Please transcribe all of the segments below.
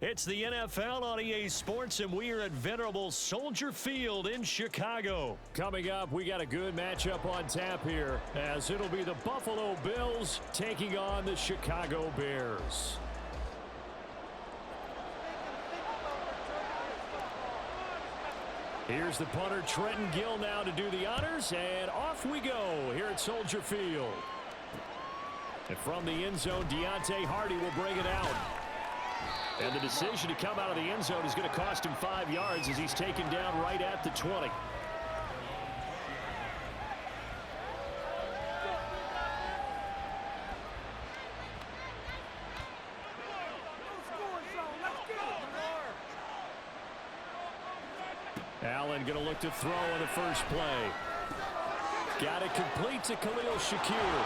It's the NFL on EA Sports, and we are at venerable Soldier Field in Chicago. Coming up, we got a good matchup on tap here, as it'll be the Buffalo Bills taking on the Chicago Bears. Here's the punter, Trenton Gill, now to do the honors, and off we go here at Soldier Field. And from the end zone, Deontay Hardy will bring it out. And the decision to come out of the end zone is going to cost him 5 yards as he's taken down right at the 20. Allen going to look to throw on the first play. Got it complete to Khalil Shakir.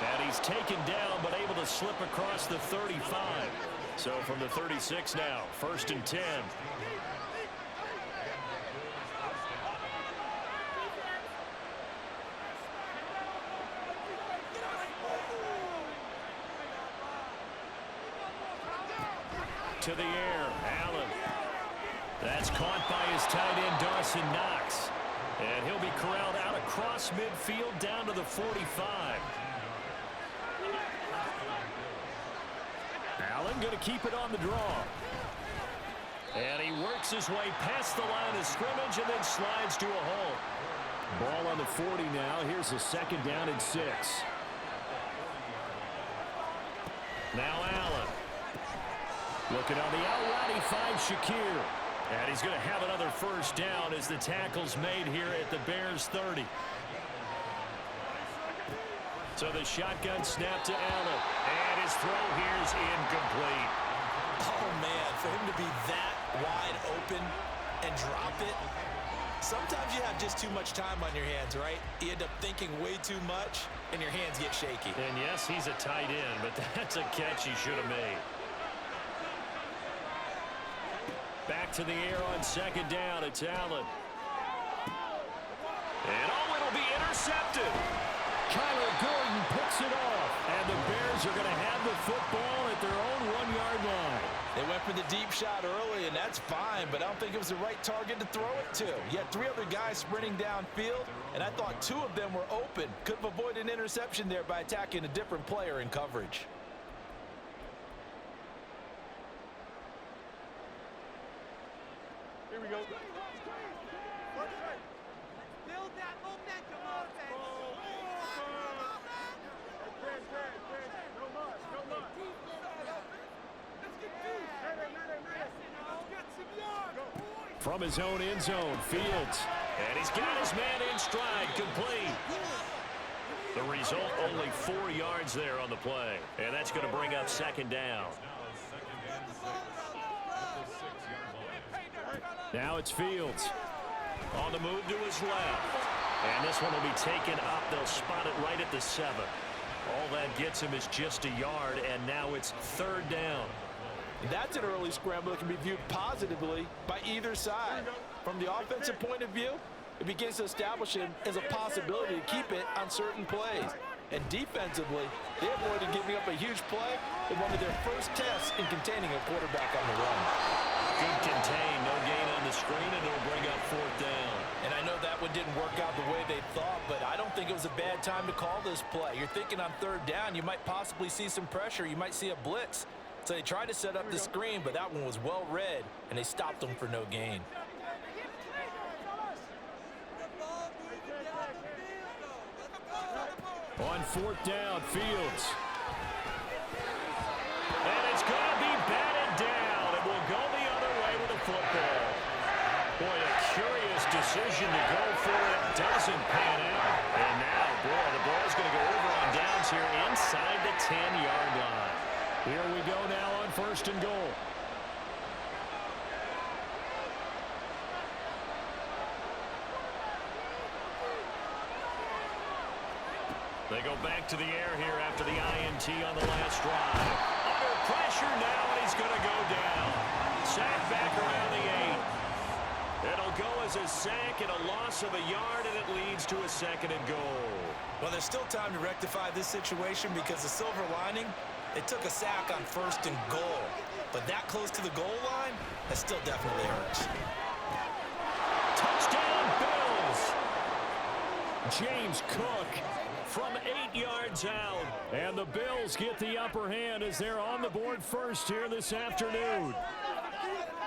And he's taken down but able to slip across the 35. So from the 36 now, 1st and 10. To the air, Allen. That's caught by his tight end, Dawson Knox. And he'll be corralled out across midfield down to the 45. Allen going to keep it on the draw. And he works his way past the line of scrimmage and then slides to a halt. Ball on the 40 now. Here's a 2nd down and 6. Now Allen. Looking on the out route, he finds Shakir. And he's going to have another 1st down as the tackle's made here at the Bears 30. So the shotgun snap to Allen. And his throw here's incomplete. Oh, man, for him to be that wide open and drop it. Sometimes you have just too much time on your hands, right? You end up thinking way too much, and your hands get shaky. And yes, he's a tight end, but that's a catch he should have made. Back to the air on 2nd down. It's Allen. And oh, it'll be intercepted. Kyler Gordon picks it off. And the Bears are going to have the football at their own 1-yard line. They went for the deep shot early, and that's fine, but I don't think it was the right target to throw it to. You had 3 other guys sprinting downfield, and I thought 2 of them were open. Could have avoided an interception there by attacking a different player in coverage. Here we go. Build that momentum up. From his own end zone, Fields. And he's got his man in stride, complete. The result, only 4 yards there on the play. And that's going to bring up 2nd down. Now it's Fields. On the move to his left. And this one will be taken up. They'll spot it right at the 7. All that gets him is just a yard, and now it's 3rd down. That's an early scramble that can be viewed positively by either side. From the offensive point of view, it begins to establish him as a possibility to keep it on certain plays. And defensively, they avoided giving up a huge play in one of their first tests in containing a quarterback on the run. Good contain, no gain on the screen, and it'll bring up 4th down. And I know that one didn't work out the way they thought, but I don't think it was a bad time to call this play. You're thinking on 3rd down, you might possibly see some pressure. You might see a blitz. So they tried to set up the screen, but that one was well read, and they stopped them for no gain. On 4th down, Fields. And it's going to be batted down. It will go the other way with the football. Boy, a curious decision to go for it. Doesn't pan out. And now, boy, the ball's going to go over on downs here inside the 10-yard line. Here we go now on 1st and goal. They go back to the air here after the INT on the last drive. Under pressure now, and he's going to go down. Sack back around the 8. It'll go as a sack and a loss of a yard, and it leads to a 2nd and goal. Well, there's still time to rectify this situation because the silver lining, They took a sack on 1st and goal, but that close to the goal line, that still definitely hurts. Touchdown, Bills! James Cook from 8 yards out. And the Bills get the upper hand as they're on the board first here this afternoon.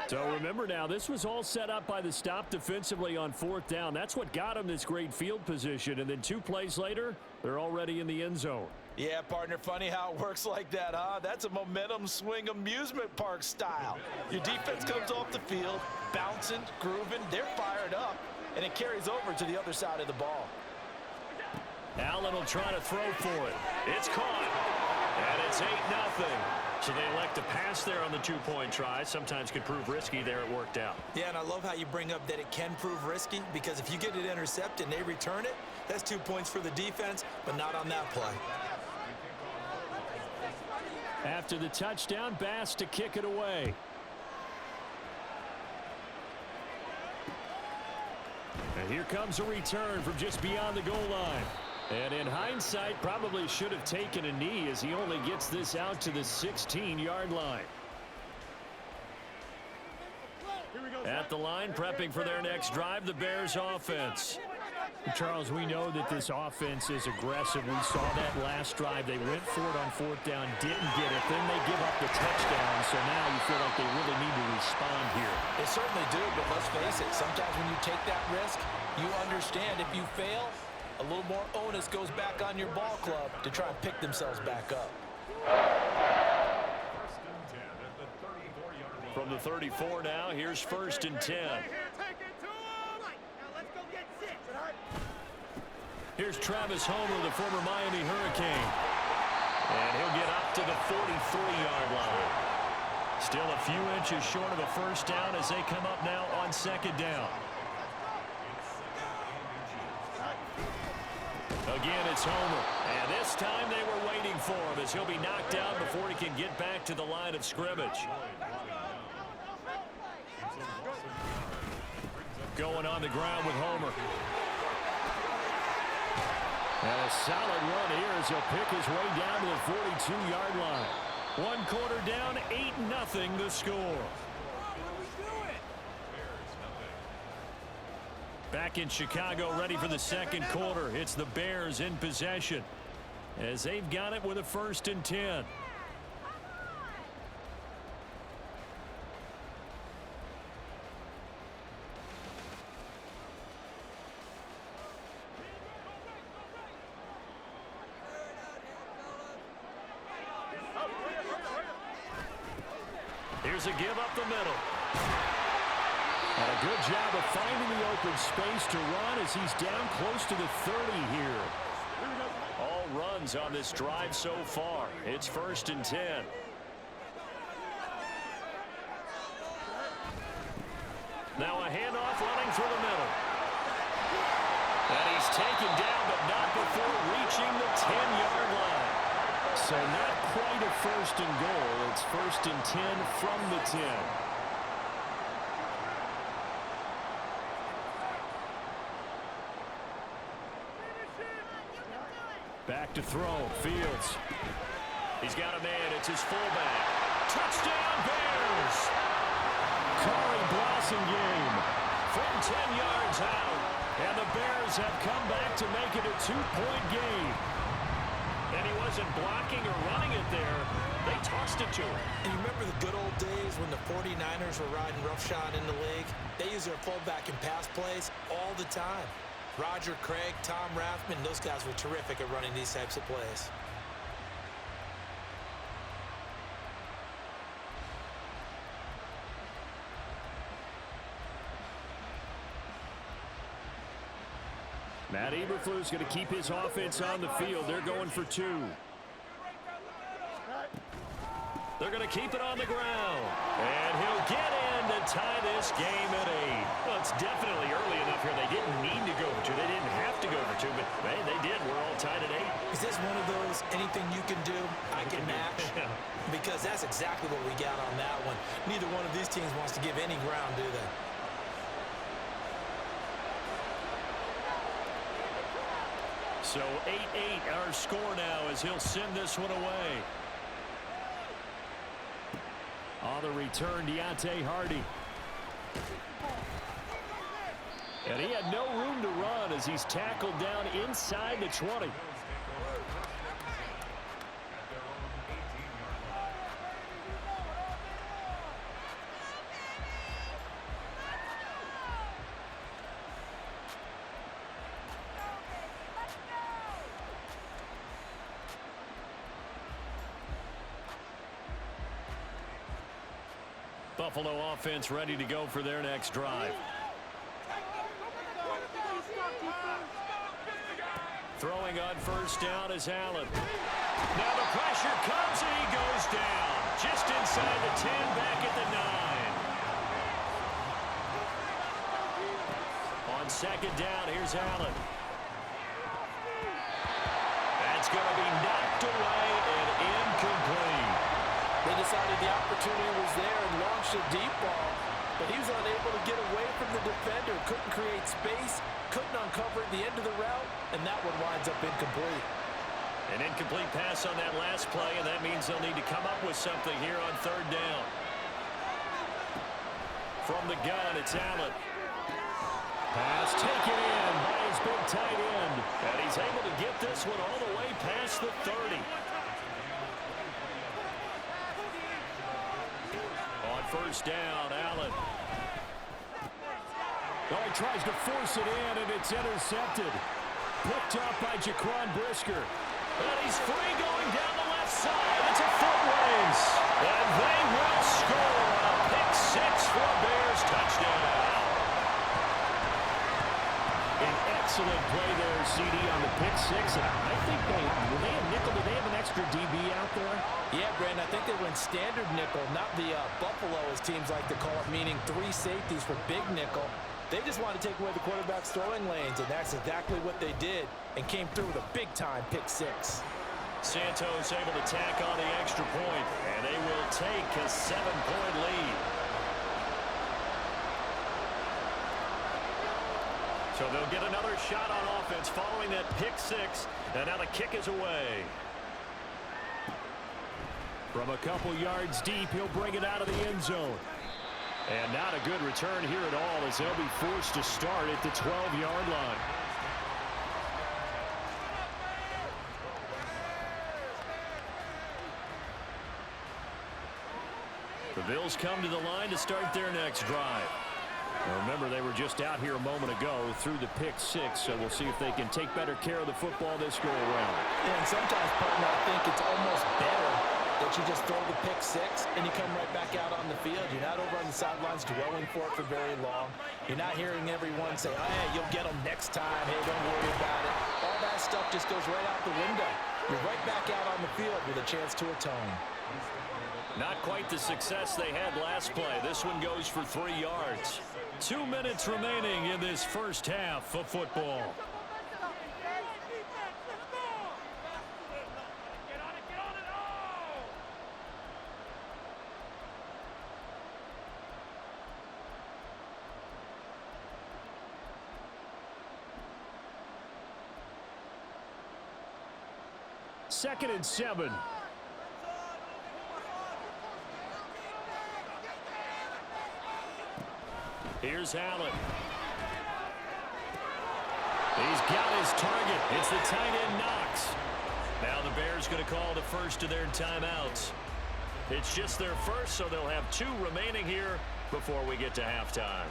So remember now, this was all set up by the stop defensively on 4th down. That's what got them this great field position. And then 2 plays later, they're already in the end zone. Yeah, partner, funny how it works like that, huh? That's a momentum swing amusement park style. Your defense comes off the field, bouncing, grooving, they're fired up, and it carries over to the other side of the ball. Allen will try to throw for it. It's caught, and it's 8-0. So they elect to pass there on the 2-point try. Sometimes could prove risky. There it worked out. Yeah, and I love how you bring up that it can prove risky, because if you get it intercepted and they return it, that's 2 points for the defense, but not on that play. After the touchdown, Bass to kick it away. And here comes a return from just beyond the goal line. And in hindsight, probably should have taken a knee as he only gets this out to the 16-yard line. At the line, prepping for their next drive, the Bears offense. Charles, we know that this offense is aggressive. We saw that last drive. They went for it on 4th down, didn't get it. Then they give up the touchdown. So now you feel like they really need to respond here. They certainly do, but let's face it. Sometimes when you take that risk, you understand if you fail, a little more onus goes back on your ball club to try and pick themselves back up. From the 34 now, here's 1st and 10. Here's Travis Homer, the former Miami Hurricane. And he'll get up to the 43-yard line. Still a few inches short of a 1st down as they come up now on 2nd down. Again, it's Homer. And this time they were waiting for him as he'll be knocked out before he can get back to the line of scrimmage. Going on the ground with Homer. And a solid run here as he'll pick his way down to the 42-yard line. 1 quarter down, 8-0 the score. Back in Chicago, ready for the 2nd quarter. It's the Bears in possession as they've got it with a 1st and 10. Here's a give up the middle. And a good job of finding the open space to run as he's down close to the 30 here. All runs on this drive so far. It's 1st and 10. Now a handoff running through the middle. And he's taken down, but not before reaching the 10-yard line. So not quite a 1st and goal. It's 1st and 10 from the 10. Back to throw. Fields. He's got a man. It's his fullback. Touchdown, Bears! Corey Blasingame from 10 yards out. And the Bears have come back to make it a 2-point game. And he wasn't blocking or running it there. They tossed it to him. And you remember the good old days when the 49ers were riding roughshod in the league? They use their fullback in pass plays all the time. Roger Craig, Tom Rathman, those guys were terrific at running these types of plays. Matt Eberflus going to keep his offense on the field. They're going for 2. They're going to keep it on the ground. And he'll get in to tie this game at 8. Well, it's definitely early enough here. They didn't need to go for 2. They didn't have to go for 2, but hey, they did. We're all tied at 8. Is this one of those anything you can do, I can match? Because that's exactly what we got on that one. Neither one of these teams wants to give any ground, do they? So 8-8 our score now as he'll send this one away. On the return, Deontay Hardy. And he had no room to run as he's tackled down inside the 20. Buffalo offense ready to go for their next drive. Throwing on first down is Allen. Now the pressure comes and he goes down. Just inside the 10, back at the 9. On second down, here's Allen. That's going to be knocked away and incomplete. They decided the opportunity was there and launched a deep ball, but he was unable to get away from the defender, couldn't create space, couldn't uncover at the end of the route, and that one winds up incomplete. An incomplete pass on that last play, and that means they'll need to come up with something here on third down. From the gun, it's Allen. Pass taken in by his big tight end, and he's able to get this one all the way past the 30. First down, Allen. Oh, he tries to force it in, and it's intercepted. Picked up by Jaquan Brisker. And he's free going down the left side. It's a foot race. And they will score a pick six for a Bears touchdown. An excellent play there, CD, on the pick six. And I think were they a nickel? Did they have an extra DB out there? Yeah, Brandon, I think they went standard nickel, not the Buffalo, as teams like to call it, meaning 3 safeties for big nickel. They just wanted to take away the quarterback's throwing lanes, and that's exactly what they did and came through with a big-time pick six. Santos able to tack on the extra point, and they will take a 7-point lead. So they'll get another shot on offense following that pick six, and now the kick is away. From a couple yards deep, he'll bring it out of the end zone. And not a good return here at all as they'll be forced to start at the 12-yard line. The Bills come to the line to start their next drive. Now remember, they were just out here a moment ago through the pick six, so we'll see if they can take better care of the football this go around. Yeah, and sometimes, partner, I think it's almost better that you just throw the pick six and you come right back out on the field. You're not over on the sidelines dwelling for it for very long. You're not hearing everyone say, oh, hey, you'll get them next time. Hey, don't worry about it. All that stuff just goes right out the window. You're right back out on the field with a chance to atone. Not quite the success they had last play. This one goes for 3 yards. 2 minutes remaining in this first half of football. Second and 7. Here's Allen. He's got his target. It's the tight end Knox. Now the Bears going to call the first of their timeouts. It's just their first, so they'll have 2 remaining here before we get to halftime.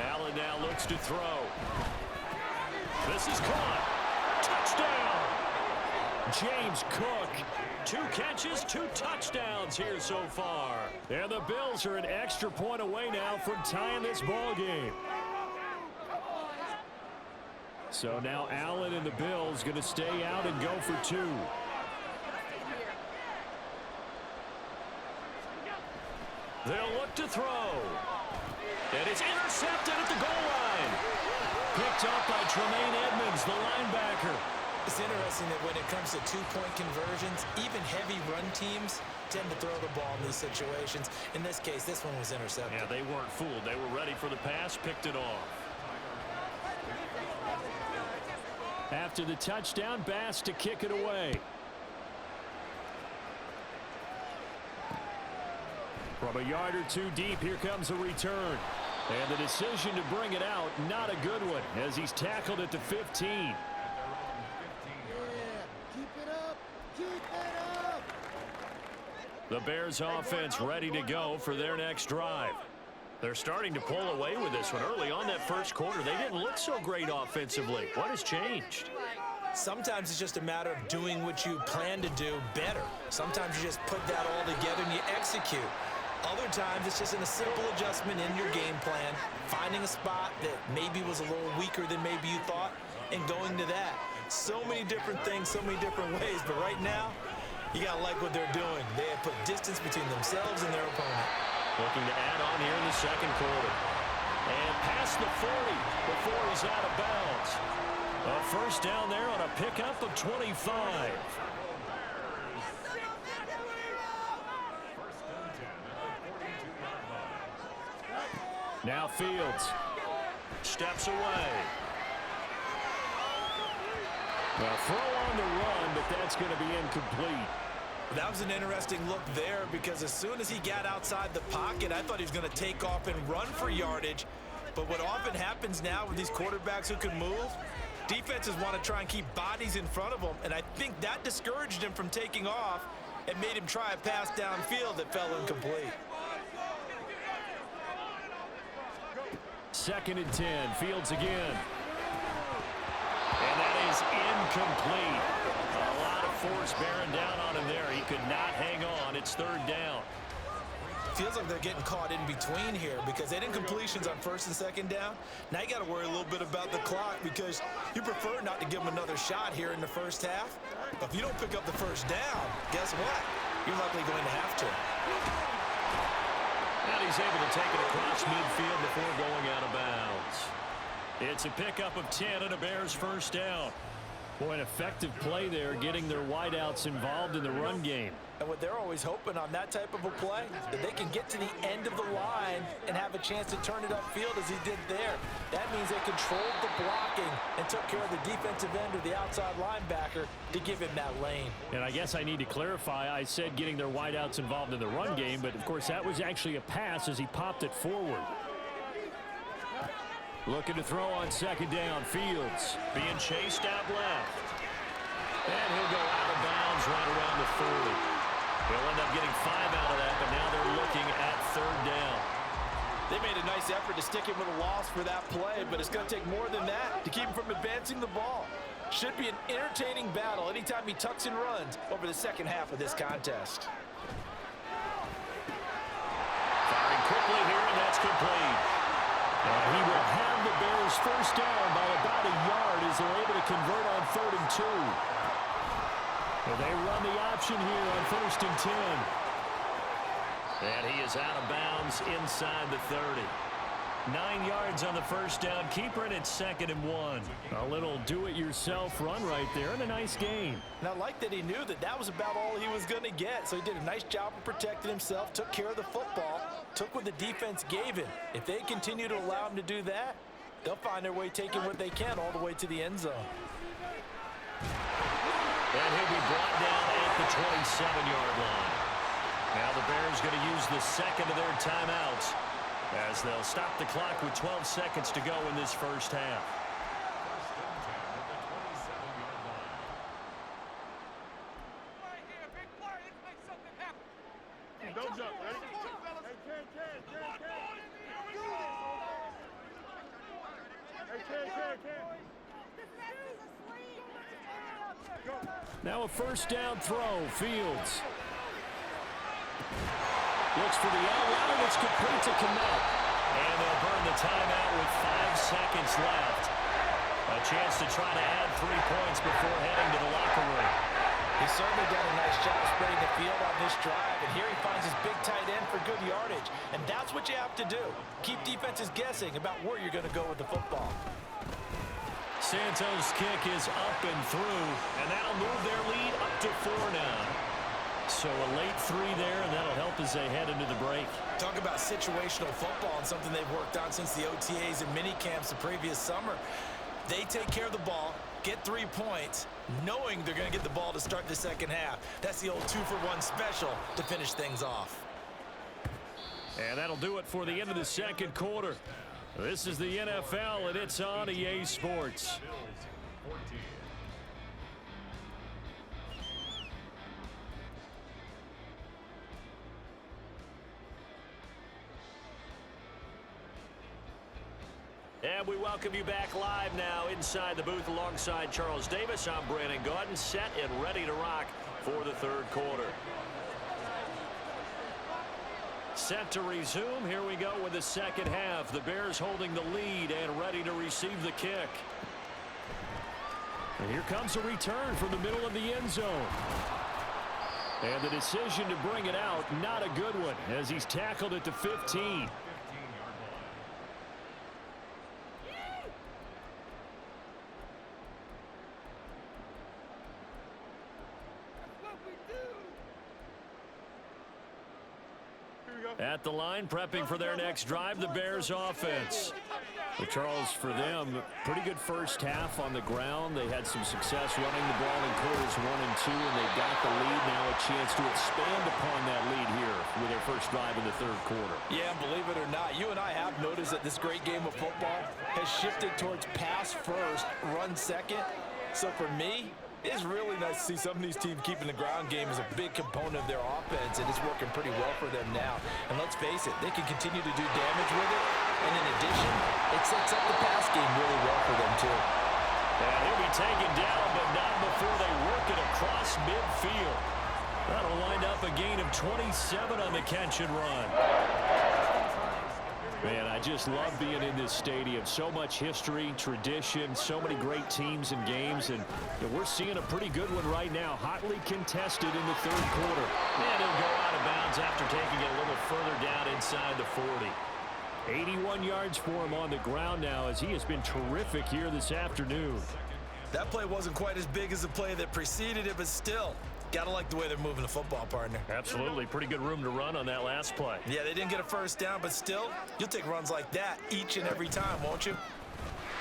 Allen now looks to throw. This is caught. Touchdown! James Cook, 2 catches, 2 touchdowns here so far. And the Bills are an extra point away now from tying this ball game. So now Allen and the Bills going to stay out and go for 2. They'll look to throw. And it's intercepted at the goal line. Picked up by Tremaine Edmonds, the linebacker. It's interesting that when it comes to 2-point conversions, even heavy run teams tend to throw the ball in these situations. In this case, this one was intercepted. Yeah, they weren't fooled. They were ready for the pass, picked it off. After the touchdown, Bass to kick it away. From a yard or two deep, here comes a return. And the decision to bring it out, not a good one, as he's tackled at the 15. Yeah, keep it up. Keep it up. The Bears offense ready to go for their next drive. They're starting to pull away with this one. Early on that first quarter, they didn't look so great offensively. What has changed? Sometimes it's just a matter of doing what you plan to do better. Sometimes you just put that all together and you execute. Other times it's just a simple adjustment in your game plan, finding a spot that maybe was a little weaker than maybe you thought, and going to that. So many different things, so many different ways, but right now, you got to like what they're doing. They have put distance between themselves and their opponent. Looking to add on here in the second quarter. And past the 40 before he's out of bounds. A first down there on a pickup of 25. Now Fields steps away. Well, throw on the run, but that's going to be incomplete. That was an interesting look there because as soon as he got outside the pocket, I thought he was going to take off and run for yardage. But what often happens now with these quarterbacks who can move, defenses want to try and keep bodies in front of them, and I think that discouraged him from taking off and made him try a pass downfield that fell incomplete. 2nd and 10, Fields again. And that is incomplete. A lot of force bearing down on him there. He could not hang on. It's 3rd down. Feels like they're getting caught in between here because they had incompletions on 1st and 2nd down. Now you got to worry a little bit about the clock because you prefer not to give them another shot here in the first half. But if you don't pick up the first down, guess what? You're likely going to have to. And he's able to take it across midfield before going out of bounds. It's a pickup of 10 and a Bears first down. Boy, an effective play there, getting their wideouts involved in the run game. And what they're always hoping on that type of a play, that they can get to the end of the line and have a chance to turn it upfield as he did there. That means they controlled the blocking and took care of the defensive end or the outside linebacker to give him that lane. And I guess I need to clarify, I said getting their wideouts involved in the run game, but of course that was actually a pass as he popped it forward. Looking to throw on 2nd down, Fields being chased out left. And he'll go out of bounds right around the 40. They'll end up getting 5 out of that, but now they're looking at 3rd down. They made a nice effort to stick him with a loss for that play, but it's going to take more than that to keep him from advancing the ball. Should be an entertaining battle anytime he tucks and runs over the second half of this contest. Firing quickly here, and that's complete. And he will have the Bears first down by about a yard as they're able to convert on 3rd and 2. And they run the option here on 1st and 10. And he is out of bounds inside the 30. 9 yards on the first down. Keeper in at 2nd and 1. A little do-it-yourself run right there and a nice gain. And I like that he knew that that was about all he was going to get. So he did a nice job of protecting himself, took care of the football, took what the defense gave him. If they continue to allow him to do that, they'll find their way taking what they can all the way to the end zone. And he'll be brought down at the 27-yard line. Now the Bears going to use the second of their timeouts as they'll stop the clock with 12 seconds to go in this first half. Don't jump, ready? Now a first down throw. Fields looks for the out route. It's complete to Kmet. And they'll burn the timeout with 5 seconds left. A chance to try to add 3 points before heading to the locker room. He certainly done a nice job spreading the field on this drive, and here he finds his big tight end for good yardage. And that's what you have to do. Keep defenses guessing about where you're going to go with the football. Santos' kick is up and through, and that'll move their lead up to 4 now. So a late 3 there, and that'll help as they head into the break. Talk about situational football and something they've worked on since the OTAs and mini camps the previous summer. They take care of the ball, get 3 points, knowing they're going to get the ball to start the second half. That's the old 2-for-1 special to finish things off. And that'll do it for the end of the second quarter. This is the NFL, and it's on EA Sports. And we welcome you back live now inside the booth alongside Charles Davis. I'm Brandon Gaudin, set and ready to rock for the third quarter. Set to resume. Here we go with the second half. The Bears holding the lead and ready to receive the kick. And here comes a return from the middle of the end zone. And the decision to bring it out, not a good one, as he's tackled at the 15. At the line, prepping for their next drive, the Bears offense. Well, Charles, for them, pretty good first half on the ground. They had some success running the ball in quarters 1 and 2, and they've got the lead now, a chance to expand upon that lead here with their first drive in the third quarter. Yeah, believe it or not, you and I have noticed that this great game of football has shifted towards pass first, run second. So for me, it's really nice to see some of these teams keeping the ground game as a big component of their offense, and it's working pretty well for them now. And let's face it, they can continue to do damage with it. And in addition, it sets up the pass game really well for them, too. And he'll be taken down, but not before they work it across midfield. That'll wind up a gain of 27 on the catch and run. Man, I just love being in this stadium. So much history, tradition, so many great teams and games, and we're seeing a pretty good one right now. Hotly contested in the third quarter. And he'll go out of bounds after taking it a little further down inside the 40. 81 yards for him on the ground now, as he has been terrific here this afternoon. That play wasn't quite as big as the play that preceded it, but still, gotta like the way they're moving the football, partner. Absolutely. Pretty good room to run on that last play. Yeah, they didn't get a first down, but still, you'll take runs like that each and every time, won't you?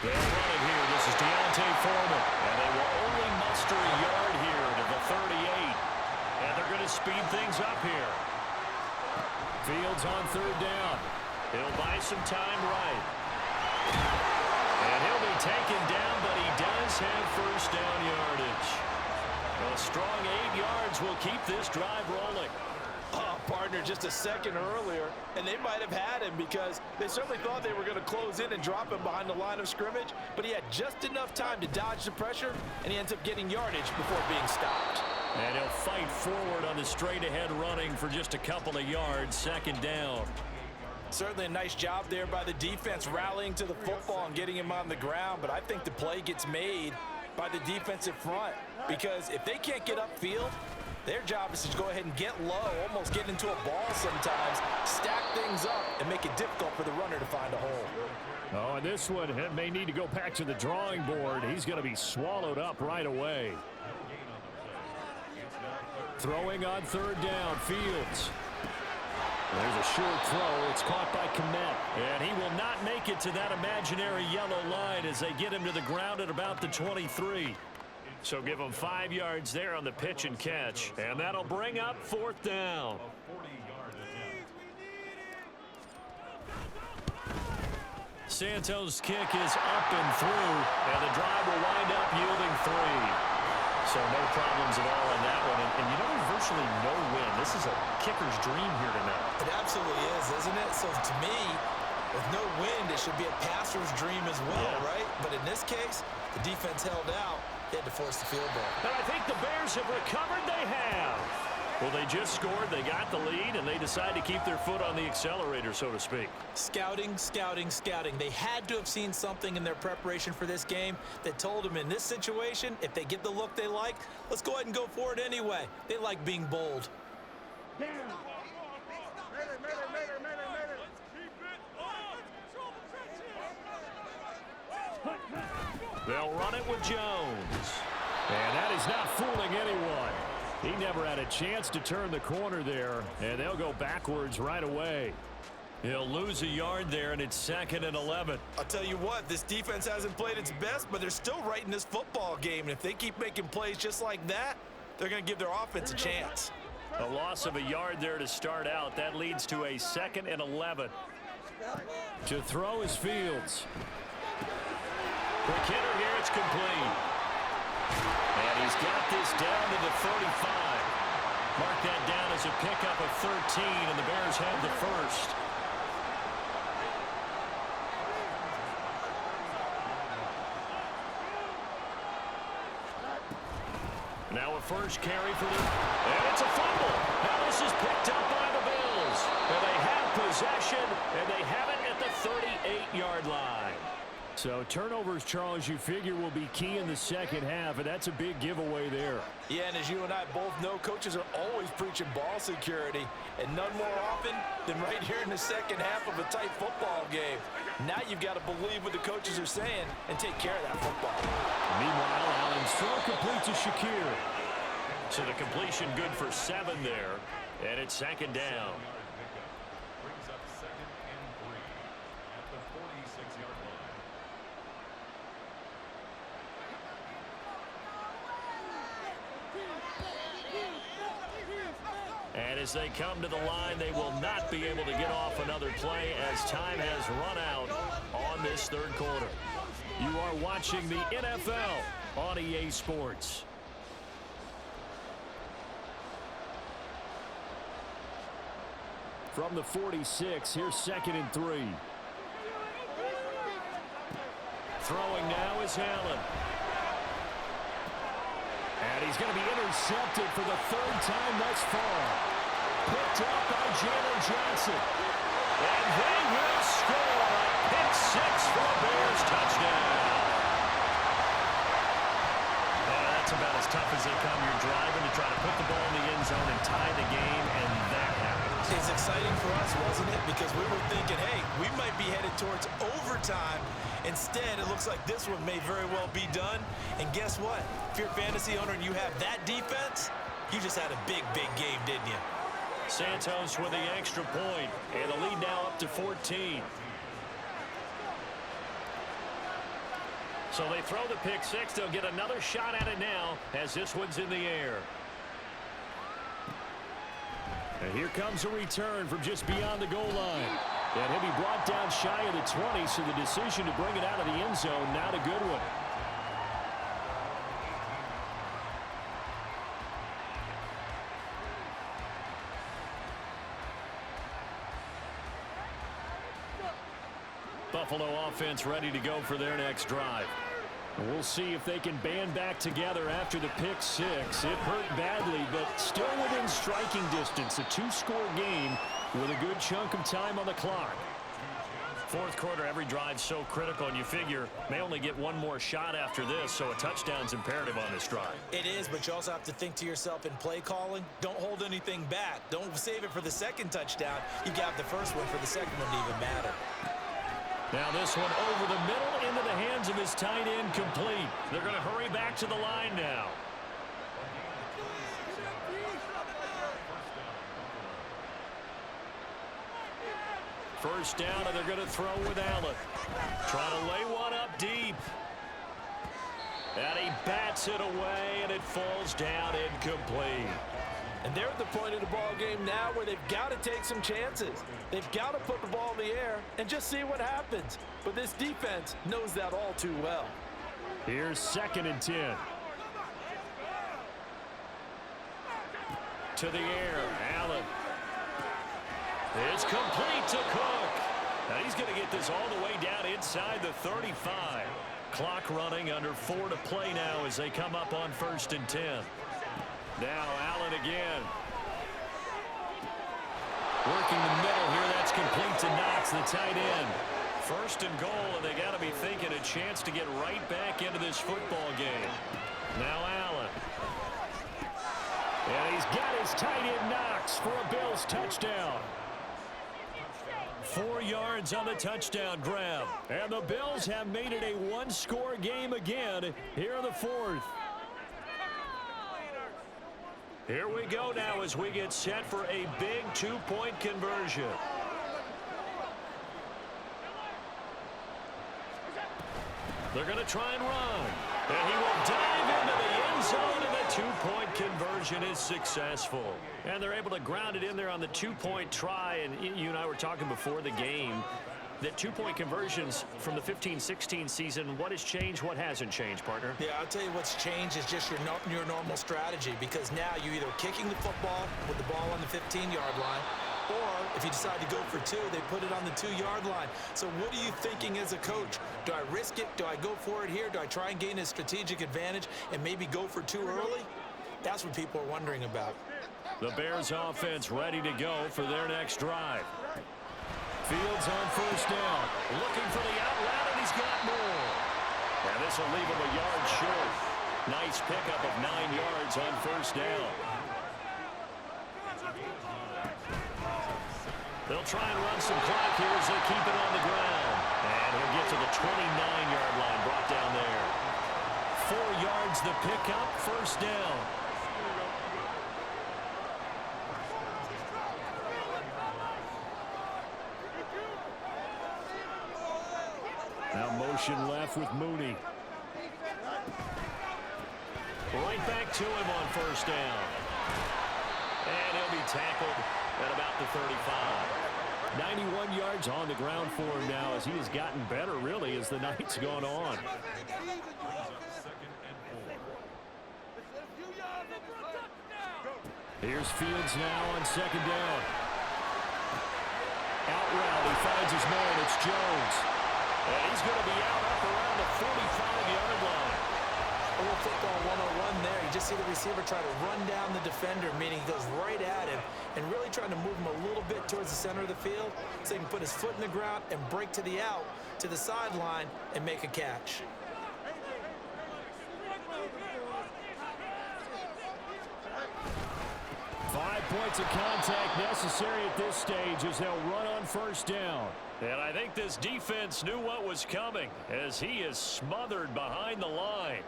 They'll run it here. This is Deontay Foreman. And they will only muster a yard here to the 38. And they're going to speed things up here. Fields on third down. He'll buy some time right. And he'll be taken down, but he does have first down yardage. A strong 8 yards will keep this drive rolling. Oh, partner, just a second earlier, and they might have had him because they certainly thought they were going to close in and drop him behind the line of scrimmage, but he had just enough time to dodge the pressure, and he ends up getting yardage before being stopped. And he'll fight forward on the straight-ahead running for just a couple of yards, second down. Certainly a nice job there by the defense rallying to the football and getting him on the ground, but I think the play gets made by the defensive front because if they can't get upfield, their job is to go ahead and get low, almost get into a ball sometimes, stack things up, and make it difficult for the runner to find a hole. Oh, and this one may need to go back to the drawing board. He's going to be swallowed up right away. Throwing on third down, Fields. There's a short throw. It's caught by Kmet. And he will not make it to that imaginary yellow line as they get him to the ground at about the 23. So give him 5 yards there on the pitch and catch. And that'll bring up fourth down. Santos' kick is up and through. And the drive will wind up yielding 3. So no problems at all on that one. And you know, virtually no win. This is a kicker's dream here tonight. It absolutely is, isn't it? So to me, with no wind, it should be a passer's dream as well, right? But in this case, the defense held out. They had to force the field goal. And I think the Bears have recovered. They have. Well, they just scored. They got the lead, and they decide to keep their foot on the accelerator, so to speak. Scouting, scouting, scouting. They had to have seen something in their preparation for this game that told them in this situation, if they get the look they like, let's go ahead and go for it anyway. They like being bold. They'll run it with Jones. And that is not fooling anyone. He never had a chance to turn the corner there, and they'll go backwards right away. He'll lose a yard there, and it's 2nd and 11. I'll tell you what, this defense hasn't played its best, but they're still right in this football game. And if they keep making plays just like that, they're going to give their offense a chance. A loss of a yard there to start out. That leads to a 2nd and 11. To throw is Fields. Quick hitter here, it's complete. And he's got this down to the 35. Mark that down as a pickup of 13, and the Bears have the first. Now a first carry for them. And it's a fumble. Now this is picked up by the Bills. And they have possession, and they have it at the 38-yard line. So turnovers, Charles, you figure will be key in the second half, and that's a big giveaway there. Yeah, and as you and I both know, coaches are always preaching ball security, and none more often than right here in the second half of a tight football game. Now you've got to believe what the coaches are saying and take care of that football. Meanwhile, Allen's throw complete to Shakir. So the completion good for 7 there, and it's 2nd down. Brings up 2nd and 3 at the 46-yard line. And as they come to the line, they will not be able to get off another play as time has run out on this third quarter. You are watching the NFL on EA Sports. From the 46, here's 2nd and 3. Throwing now is Allen. And he's going to be intercepted for the 3rd time thus far. Picked up by Jalen Johnson. And they will score. Pick 6 for the Bears. Touchdown. That's about as tough as they come. You're driving to try to put the ball in the end zone and tie the game, and that happens. It's exciting for us, wasn't it? Because we were thinking, hey, we might be headed towards overtime. Instead, it looks like this one may very well be done. And guess what? If you're a fantasy owner and you have that defense, you just had a big, big game, didn't you? Santos with the extra point, and the lead now up to 14. So they throw the pick 6. They'll get another shot at it now as this one's in the air. And here comes a return from just beyond the goal line. And he'll be brought down shy of the 20, so the decision to bring it out of the end zone, not a good one. Buffalo offense ready to go for their next drive. We'll see if they can band back together after the pick 6. It hurt badly, but still within striking distance. A 2-score game with a good chunk of time on the clock. Fourth quarter, every drive's so critical, and you figure may only get one more shot after this, so a touchdown's imperative on this drive. It is, but you also have to think to yourself in play calling, don't hold anything back. Don't save it for the second touchdown. You got the first one for the second one to even matter. Now this one over the middle into the hands of his tight end, complete. They're going to hurry back to the line now. First down, and they're going to throw with Allen. Trying to lay one up deep. And he bats it away, and it falls down incomplete. And they're at the point of the ball game now where they've got to take some chances. They've got to put the ball in the air and just see what happens. But this defense knows that all too well. Here's 2nd and 10. To the air, Allen. It's complete to Cook. Now he's going to get this all the way down inside the 35. Clock running, under 4 to play now as they come up on 1st and 10. Now Allen again. Working the middle here. That's complete to Knox, the tight end. 1st and goal, and they got to be thinking a chance to get right back into this football game. Now Allen. And he's got his tight end Knox for a Bills touchdown. 4 yards on the touchdown grab. And the Bills have made it a 1-score game again here in the 4th. Here we go now as we get set for a big 2-point conversion. They're going to try and run. And he will dive into the end zone, and the two-point conversion is successful. And they're able to ground it in there on the two-point try. And you and I were talking before the game that two-point conversions from the 15-16 season, what has changed, what hasn't changed, partner? Yeah, I'll tell you what's changed is just your normal strategy, because now you're either kicking the football with the ball on the 15-yard line, or if you decide to go for two, they put it on the 2-yard line. So what are you thinking as a coach? Do I risk it? Do I go for it here? Do I try and gain a strategic advantage and maybe go for two early? That's what people are wondering about. The Bears offense ready to go for their next drive. Fields on first down, looking for the out route, and he's got more. And this will leave him a yard short. Nice pickup of 9 yards on first down. They'll try and run some clock here as they keep it on the ground. And he'll get to the 29-yard line, brought down there. 4 yards the pickup, first down. Now motion left with Mooney. Right back to him on first down. And he'll be tackled at about the 35. 91 yards on the ground for him now as he has gotten better, really, as the night's gone on. Here's Fields now on second down. Out route, he finds his man. It's Jones. And he's going to be out up around the 45-yard line. A little football 101 there. You just see the receiver try to run down the defender, meaning he goes right at him and really trying to move him a little bit towards the center of the field so he can put his foot in the ground and break to the out, to the sideline, and make a catch. Five points of contact necessary at this stage as they'll run on first down. And I think this defense knew what was coming as he is smothered behind the line.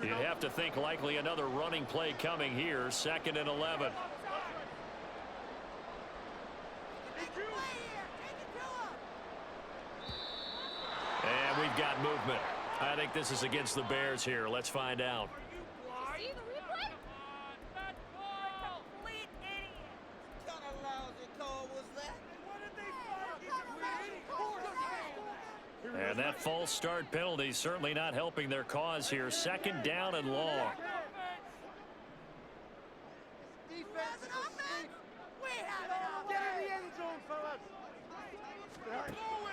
You'd have to think likely another running play coming here, 2nd and 11. And we've got movement. I think this is against the Bears here. Let's find out. And that false start penalty certainly not helping their cause here. 2nd down and long.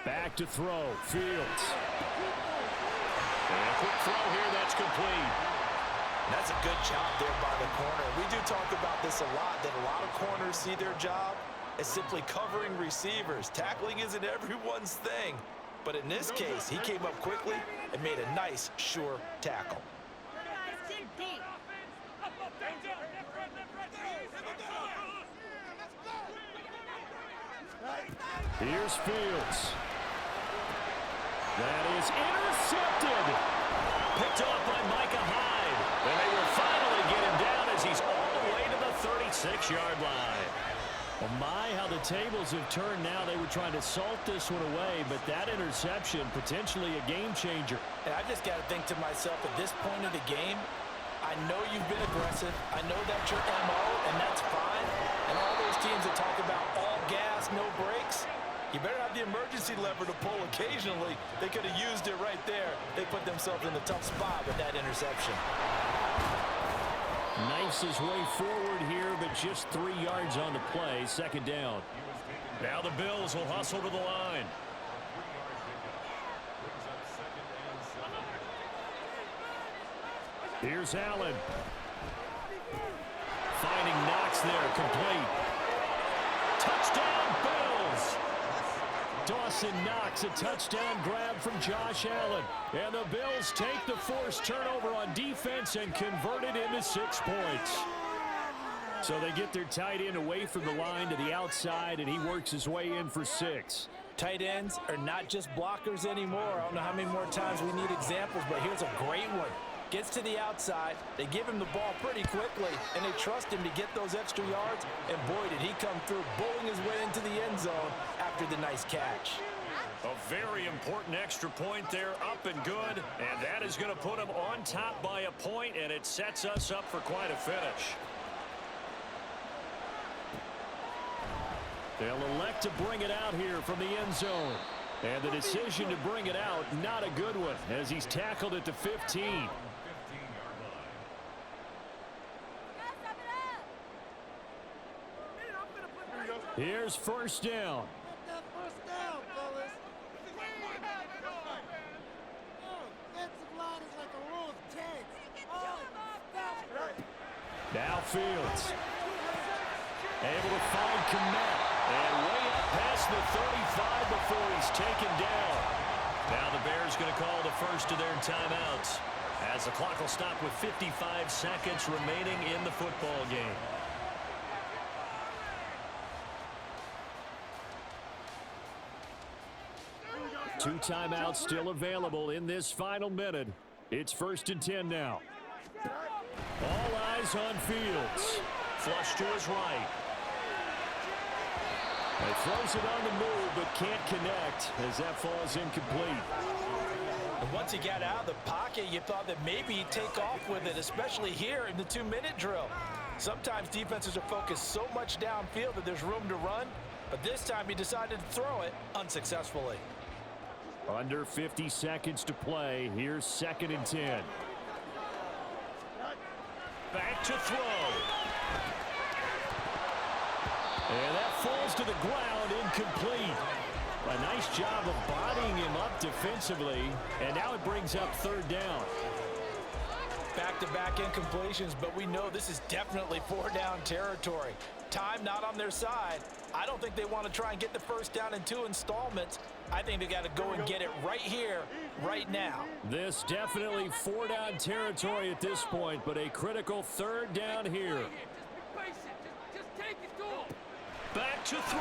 Back to throw. Fields. And a quick throw here. That's complete. That's a good job there by the corner. We do talk about this a lot, that a lot of corners see their job as simply covering receivers. Tackling isn't everyone's thing. But in this case, he came up quickly and made a nice, sure tackle. Here's Fields. That is intercepted. Picked off by Micah Hyde. And they will finally get him down as he's all the way to the 36-yard line. Well, my, how the tables have turned now. They were trying to salt this one away, but that interception, potentially a game changer. And I just got to think to myself, at this point of the game, I know you've been aggressive. I know that's your MO, and that's fine. And all those teams that talk about all gas, no brakes, you better have the emergency lever to pull occasionally. They could have used it right there. They put themselves in a tough spot with that interception. Knifes his way forward here, but just 3 yards on the play. 2nd down. Now the Bills will hustle to the line. Here's Allen. Finding Knox there, complete. Touchdown, Bills! Dawson Knox, a touchdown grab from Josh Allen. And the Bills take the forced turnover on defense and convert it into 6 points. So they get their tight end away from the line to the outside, and he works his way in for 6. Tight ends are not just blockers anymore. I don't know how many more times we need examples, but here's a great one. Gets to the outside, they give him the ball pretty quickly, and they trust him to get those extra yards, and boy, did he come through, bowling his way into the end zone after the nice catch. A very important extra point there, up and good. And that is going to put them on top by a point, and it sets us up for quite a finish. They'll elect to bring it out here from the end zone. And the decision to bring it out, not a good one, as he's tackled at the 15. 15-yard line. Here's first down. Get that first down, fellas. Offensive line is like a row of tanks. Now Fields. Able to find Kmet. And way up past the 35 before he's taken down. Now the Bears going to call the first of their timeouts, as the clock will stop with 55 seconds remaining in the football game. Two timeouts still available in this final minute. It's 1st and 10 now. All eyes on Fields. Flush to his right. He throws it on the move, but can't connect as that falls incomplete. And once he got out of the pocket, you thought that maybe he'd take off with it, especially here in the 2-minute drill. Sometimes defenses are focused so much downfield that there's room to run, but this time he decided to throw it unsuccessfully. Under 50 seconds to play. Here's 2nd and 10. Back to throw. And that falls to the ground, incomplete. A nice job of bodying him up defensively, and now it brings up 3rd down. Back-to-back incompletions, but we know this is definitely 4-down territory. Time not on their side. I don't think they want to try and get the first down in 2 installments. I think they got to go and get it right here, right now. This definitely 4-down territory at this point, but a critical 3rd down here. Just take it to him. Back to throw.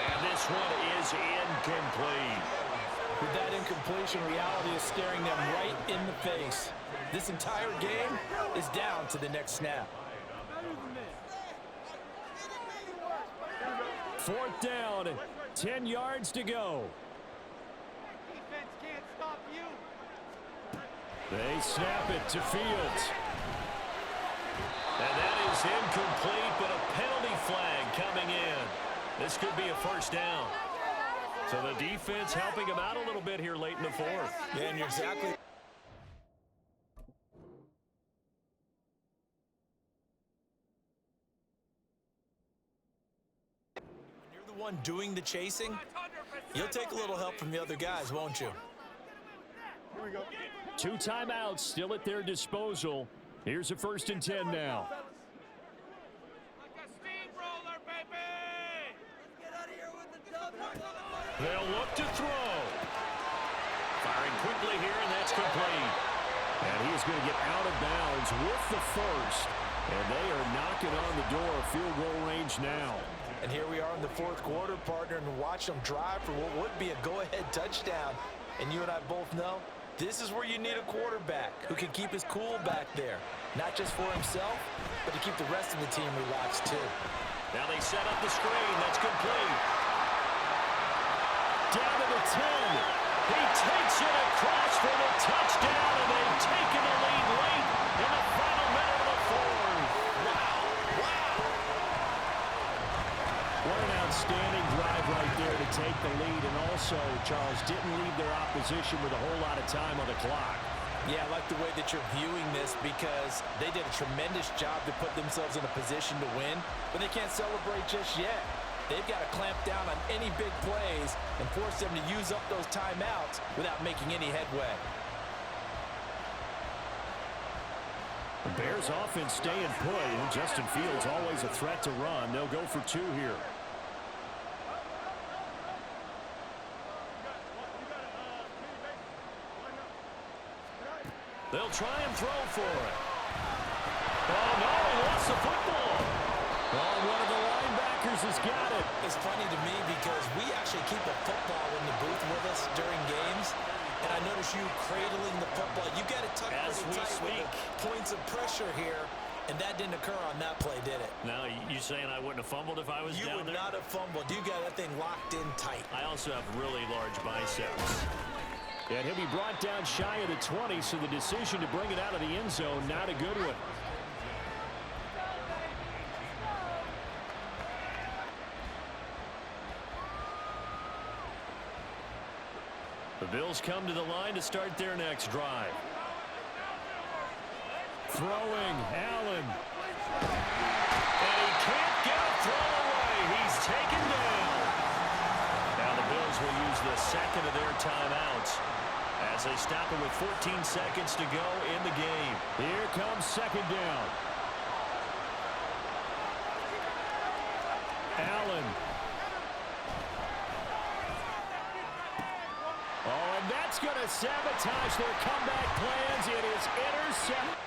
And this one is incomplete. With that incompletion, reality is staring them right in the face. This entire game is down to the next snap. 4th down, 10 yards to go. Defense can't stop you. They snap it to Fields. And that is incomplete, but a penalty flag coming in. This could be a 1st down. So the defense helping him out a little bit here late in the 4th. Yeah, and you're exactly. When you're the one doing the chasing, you'll take a little help from the other guys, won't you? 2 timeouts still at their disposal. Here's a 1st and 10 now. They'll look to throw. Firing quickly here, and that's complete. And he is going to get out of bounds with the first. And they are knocking on the door of field goal range now. And here we are in the 4th quarter, partner, and watch them drive for what would be a go-ahead touchdown. And you and I both know this is where you need a quarterback who can keep his cool back there. Not just for himself, but to keep the rest of the team relaxed too. Now they set up the screen. That's complete. Down to the 10. He takes it across for the touchdown, and they've taken the lead late in the final minute of the 4th. Wow. What an outstanding drive right there to take the lead, and also, Charles, didn't leave their opposition with a whole lot of time on the clock. Yeah, I like the way that you're viewing this because they did a tremendous job to put themselves in a position to win, but they can't celebrate just yet. They've got to clamp down on any big plays and force them to use up those timeouts without making any headway. The Bears offense staying put, and Justin Fields always a threat to run. They'll go for 2 here. They'll try and throw for it. Oh, no, he lost the football. Oh, one of the linebackers has got it. It's funny to me because we actually keep a football in the booth with us during games, and I notice you cradling the football. You got it tucked As pretty we tight with speak. the points of pressure here, And that didn't occur on that play, did it? Now, you saying I wouldn't have fumbled if I was You down would there? not have fumbled. You got that thing locked in tight. I also have really large biceps. And he'll be brought down shy of the 20, so the decision to bring it out of the end zone, not a good one. The Bills come to the line to start their next drive. Throwing, Allen. And he can't get a throw away. He's taken down. Now the Bills will use the second of their timeouts as they stop it with 14 seconds to go in the game. Here comes second down. Allen. Oh, and that's going to sabotage their comeback plans. It is intercepted.